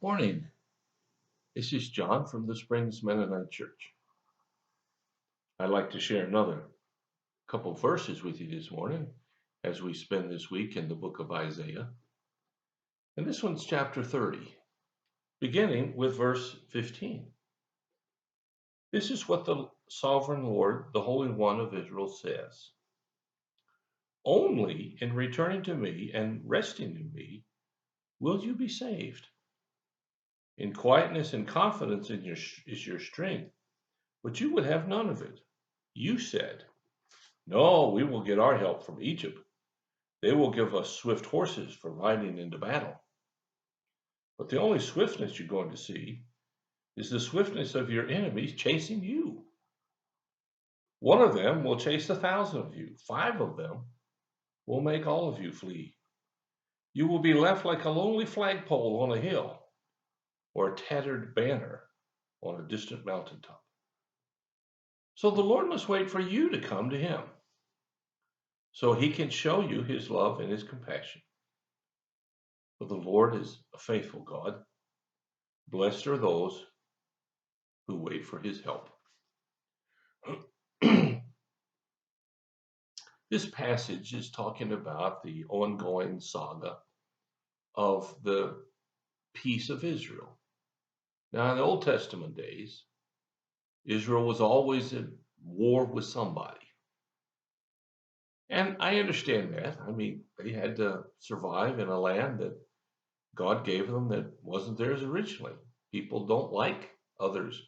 Morning. This is John from the Springs Mennonite Church. I'd like to share another couple verses with you this morning as we spend this week in the book of Isaiah. And this one's chapter 30, beginning with verse 15. This is what the sovereign Lord, the Holy One of Israel, says. Only in returning to me and resting in me will you be saved. In quietness and confidence is your strength, but you would have none of it. You said, "No, we will get our help from Egypt. They will give us swift horses for riding into battle." But the only swiftness you're going to see is the swiftness of your enemies chasing you. One of them will chase 1,000 of you. 5 of them will make all of you flee. You will be left like a lonely flagpole on a hill or a tattered banner on a distant mountaintop. So the Lord must wait for you to come to him so he can show you his love and his compassion. For the Lord is a faithful God. Blessed are those who wait for his help. This passage is talking about the ongoing saga of the peace of Israel. Now, in the Old Testament days, Israel was always at war with somebody. And I understand that. I mean, they had to survive in a land that God gave them that wasn't theirs originally. People don't like others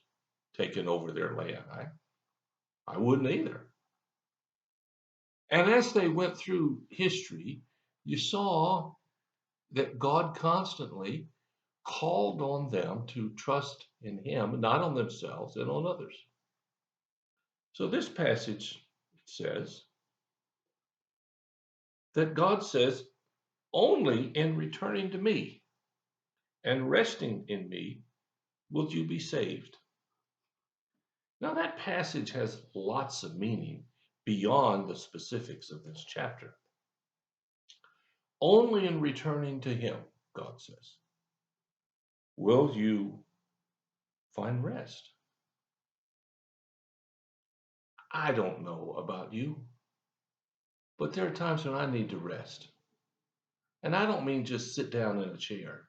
taking over their land. I wouldn't either. And as they went through history, you saw that God constantly called on them to trust in him, not on themselves and on others. So this passage says that God says, only in returning to me and resting in me will you be saved. Now that passage has lots of meaning beyond the specifics of this chapter. Only in returning to him, God says, will you find rest. I don't know about you, but there are times when I need to rest. And I don't mean just sit down in a chair.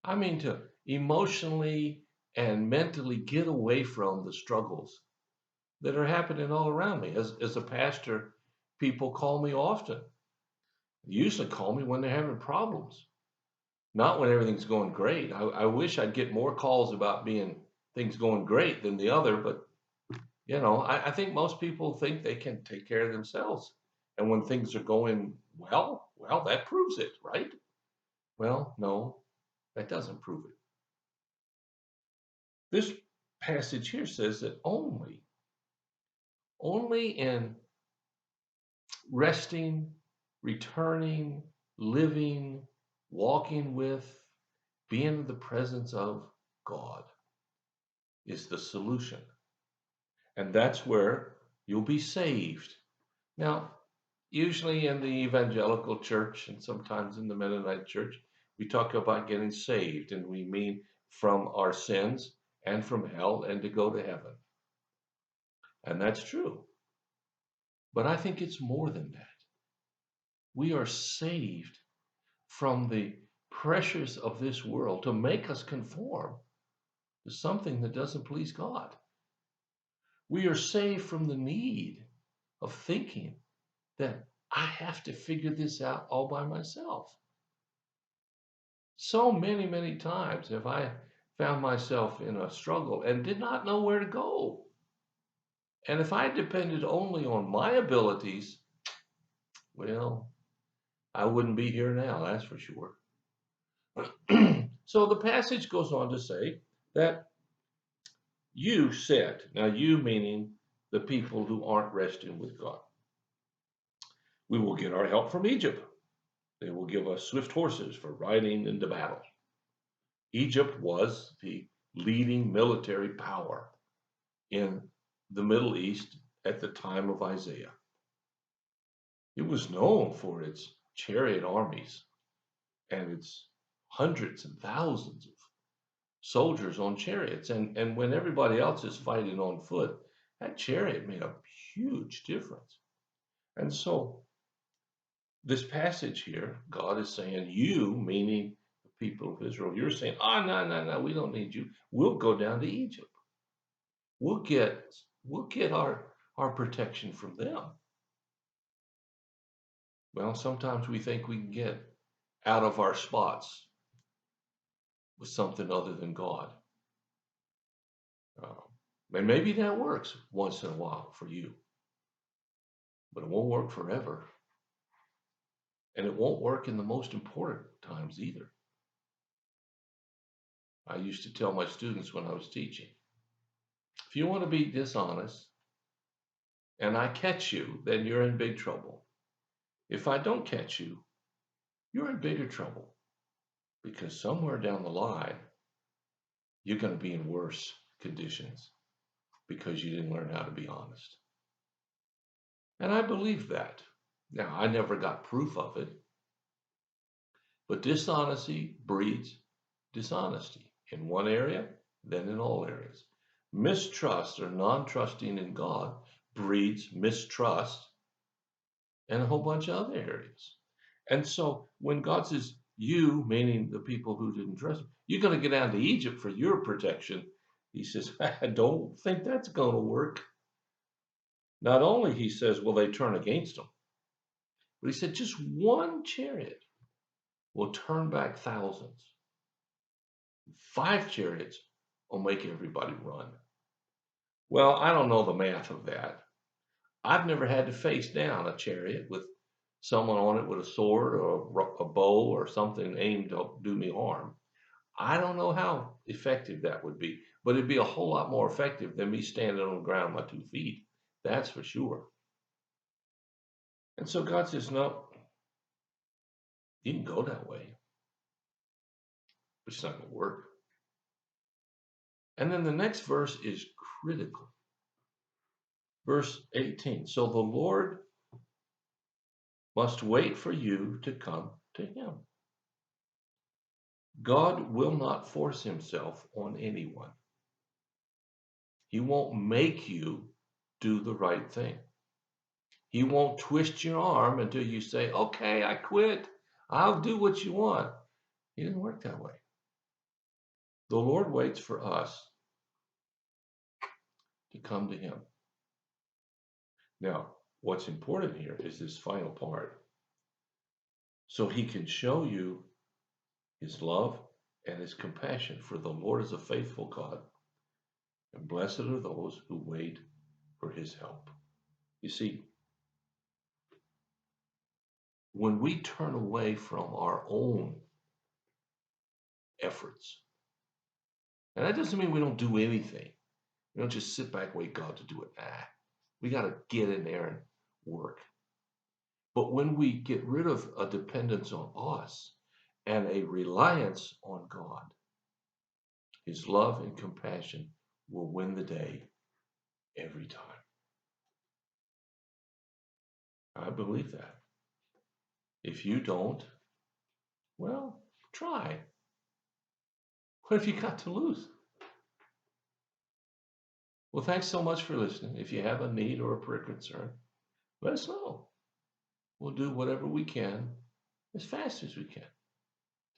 I mean to emotionally and mentally get away from the struggles that are happening all around me. As a pastor, people call me often. They usually call me when they're having problems, not when everything's going great. I wish I'd get more calls about things going great than the other, but I think most people think they can take care of themselves. And when things are going well, that proves it, right? Well, no, that doesn't prove it. This passage here says that only in resting, returning, living, walking with, being in the presence of God is the solution. And that's where you'll be saved. Now, usually in the evangelical church and sometimes in the Mennonite church, we talk about getting saved, and we mean from our sins and from hell and to go to heaven. And that's true. But I think it's more than that. We are saved from the pressures of this world to make us conform to something that doesn't please God. We are saved from the need of thinking that I have to figure this out all by myself. So many, many times have I found myself in a struggle and did not know where to go. And if I depended only on my abilities, well, I wouldn't be here now, that's for sure. So the passage goes on to say that you said, now you meaning the people who aren't resting with God, we will get our help from Egypt. They will give us swift horses for riding into battle. Egypt was the leading military power in the Middle East at the time of Isaiah. It was known for its chariot armies and its hundreds and thousands of soldiers on chariots. And when everybody else is fighting on foot, that chariot made a huge difference. And so this passage here, God is saying, you, meaning the people of Israel, you're saying, oh, no, we don't need you. We'll go down to Egypt. We'll get our protection from them. Well, sometimes we think we can get out of our spots with something other than God. And maybe that works once in a while for you, but it won't work forever. And it won't work in the most important times either. I used to tell my students when I was teaching, if you want to be dishonest and I catch you, then you're in big trouble. If I don't catch you, you're in bigger trouble because somewhere down the line, you're going to be in worse conditions because you didn't learn how to be honest. And I believe that. Now, I never got proof of it, but dishonesty breeds dishonesty in one area, then in all areas. Mistrust or non-trusting in God breeds mistrust in a whole bunch of other areas. And so when God says, you, meaning the people who didn't trust him, you're going to get down to Egypt for your protection, he says, I don't think that's going to work. Not only, he says, will they turn against him, but he said just one chariot will turn back thousands. 5 chariots will make everybody run. Well, I don't know the math of that. I've never had to face down a chariot with someone on it with a sword or a bow or something aimed to do me harm. I don't know how effective that would be, but it'd be a whole lot more effective than me standing on the ground with my 2 feet. That's for sure. And so God says, no, you can go that way, but it's not going to work. And then the next verse is critical. Verse 18. So the Lord must wait for you to come to him. God will not force himself on anyone. He won't make you do the right thing. He won't twist your arm until you say, okay, I quit. I'll do what you want. He didn't work that way. The Lord waits for us to come to him. Now, what's important here is this final part. So he can show you his love and his compassion, for the Lord is a faithful God, and blessed are those who wait for his help. You see, when we turn away from our own efforts, and that doesn't mean we don't do anything. We don't just sit back and wait God to do it. We got to get in there and work. But when we get rid of a dependence on us and a reliance on God, his love and compassion will win the day every time. I believe that. If you don't, well, try. What have you got to lose? Well, thanks so much for listening. If you have a need or a prayer concern, let us know. We'll do whatever we can as fast as we can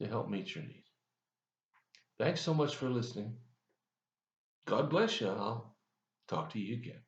to help meet your needs. Thanks so much for listening. God bless you. I'll talk to you again.